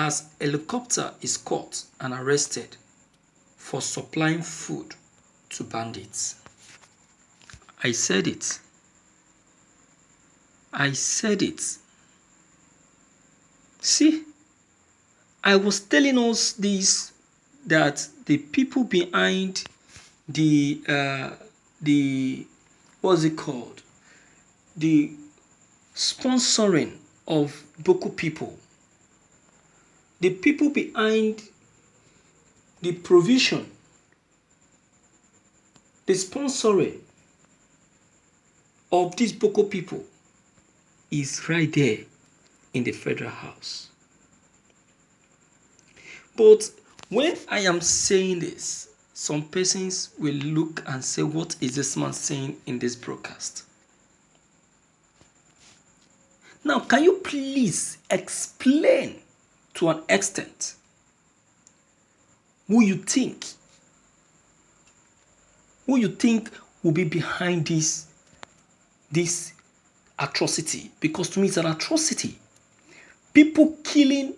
as helicopter is caught and arrested for supplying food to bandits. I said it. I said it. See, I was telling us this, that the people behind the what's it called? The sponsoring of Boko people. The people behind the provision, the sponsoring of these Boko people is right there in the federal house. But when I am saying this, some persons will look and say, what is this man saying in this broadcast? Now, can you please explain to an extent who you think will be behind this atrocity? Because to me it's an atrocity. People killing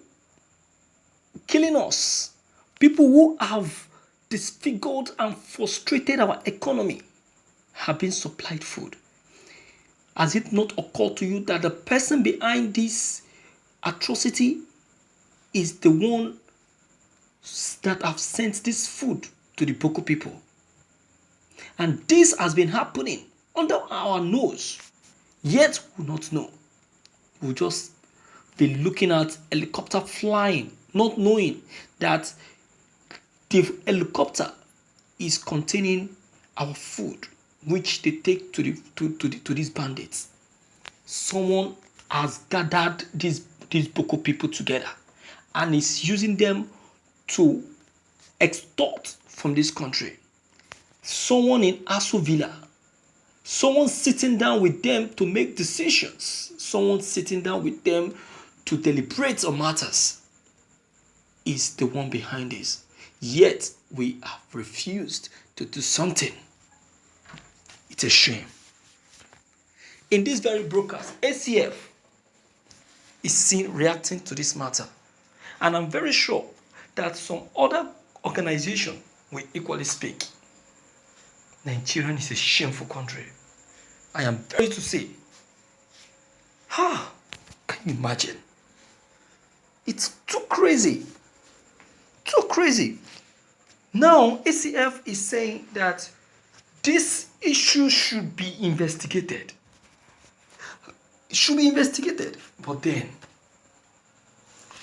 us. People who have disfigured and frustrated our economy have been supplied food. Has it not occurred to you that the person behind this atrocity is the one that have sent this food to the Boko people? And this has been happening under our nose, yet we will not know. We'll just be looking at helicopter flying, not knowing that the helicopter is containing our food, which they take to these bandits. Someone has gathered these Boko people together and is using them to extort from this country. Someone in Aso Villa, someone sitting down with them to make decisions, someone sitting down with them to deliberate on matters is the one behind this. Yet we have refused to do something. It's a shame. In this very broadcast, ACF is seen reacting to this matter. And I'm very sure that some other organization will equally speak. Nigeria is a shameful country. I am very to say. Can you imagine? It's too crazy. Too crazy. Now, ACF is saying that this issue should be investigated. It should be investigated. But then,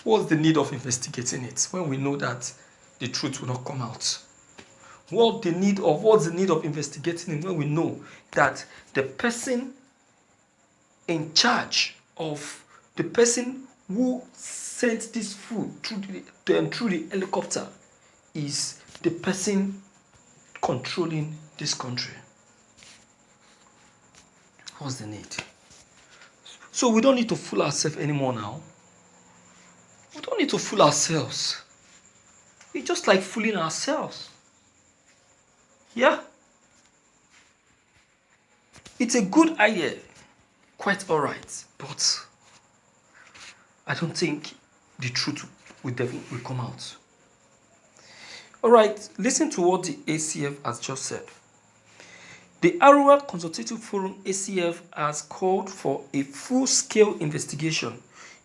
what's the need of investigating it when we know that the truth will not come out? What's the need of investigating it when we know that the person in charge of the person who sent this food through the helicopter is the person controlling this country? What's the need? So we don't need to fool ourselves anymore now. We don't need to fool ourselves. It's just like fooling ourselves. Yeah. It's a good idea. Quite alright. But I don't think the truth will come out. Alright, listen to what the ACF has just said. The Arua Consultative Forum ACF has called for a full-scale investigation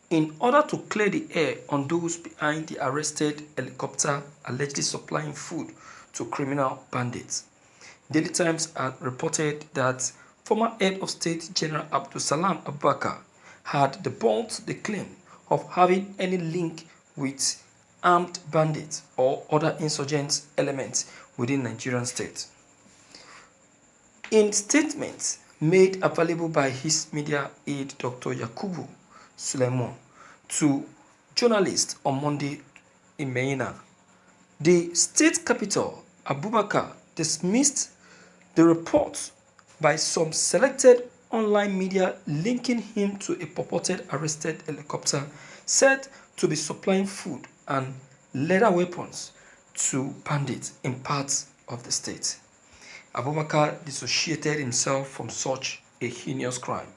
in order to clear the air on those behind the arrested helicopter allegedly supplying food to criminal bandits. Daily Times had reported that former head of state General Abdul Salam Abubakar had debunked the claim of having any link with armed bandits or other insurgent elements within Nigerian state. In statements made available by his media aide Dr. Yakubu Suleiman to journalists on Monday in Meina, the state capital, Abubakar, dismissed the reports by some selected online media linking him to a purported arrested helicopter said to be supplying food and leather weapons to bandits in parts of the state. Abubakar dissociated himself from such a heinous crime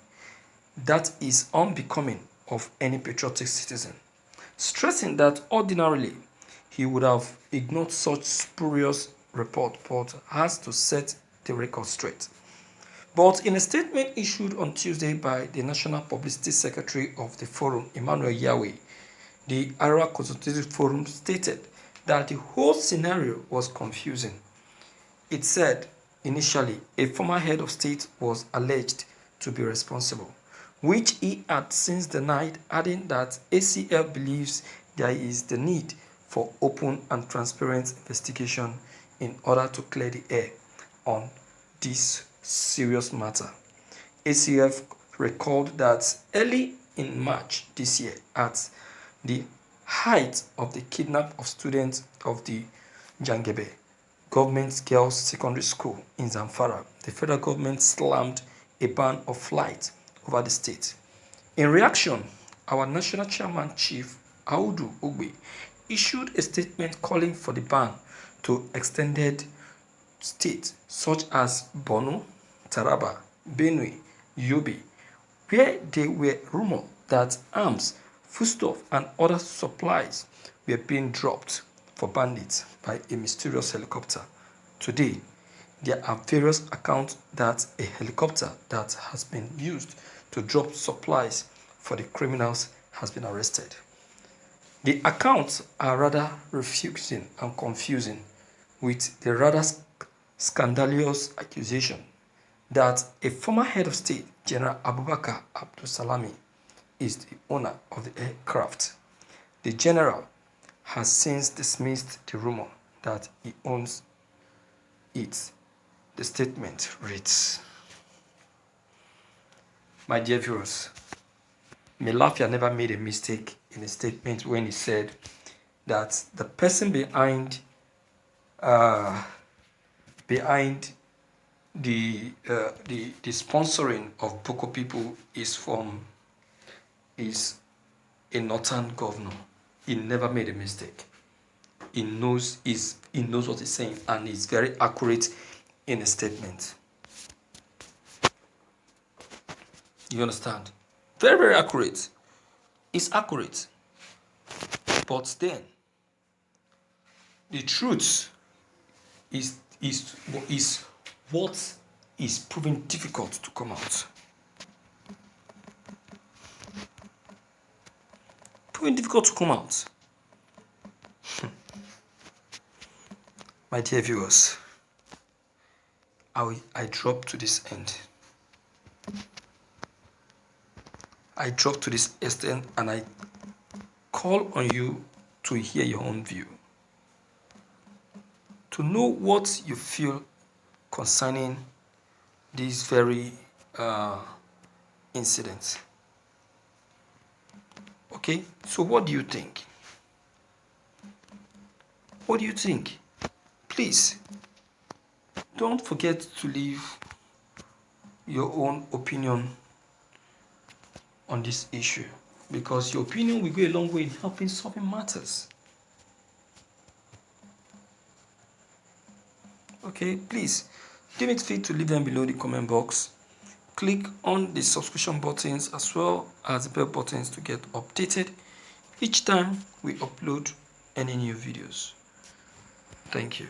that is unbecoming of any patriotic citizen. stressing that ordinarily he would have ignored such spurious report but has to set the record straight. But in a statement issued on Tuesday by the National Publicity Secretary of the Forum, Emmanuel Yahweh, the Arewa Consultative Forum stated that the whole scenario was confusing. It said initially a former head of state was alleged to be responsible, which he had since denied, adding that ACF believes there is the need for open and transparent investigation in order to clear the air on this serious matter. ACF recalled that early in March this year, at the height of the kidnap of students of the Jangebe Government Girls Secondary School in Zamfara, the federal government slammed a ban of flight over the state. In reaction, our national chairman, Chief Audu Ogbe, issued a statement calling for the ban to extended states such as Borno, Taraba, Benue, Yobe, where there were rumors that arms, foodstuff, and other supplies were being dropped for bandits by a mysterious helicopter. Today, there are various accounts that a helicopter that has been used to drop supplies for the criminals has been arrested. The accounts are rather refusing and confusing, with the rather scandalous accusation that a former head of state, General Abubakar Abdul Salami, is the owner of the aircraft. The general has since dismissed the rumor that he owns it. The statement reads, "My dear viewers, Melafia never made a mistake in a statement when he said that the person behind the sponsoring of Boko people is a northern governor. He never made a mistake. He knows what he's saying, and he's very accurate in his statement. You understand? Very, very accurate. It's accurate. But then the truth is what is proving difficult to come out. Proving difficult to come out. My dear viewers, I drop to this end. I drop to this extent, and I call on you to hear your own view, to know what you feel concerning this very incident. Okay, so what do you think? What do you think? Please, don't forget to leave your own opinion on this issue, because your opinion will go a long way in helping solving matters. Okay, please, deem it fit to leave them below the comment box. Click on the subscription buttons as well as the bell buttons to get updated each time we upload any new videos. Thank you.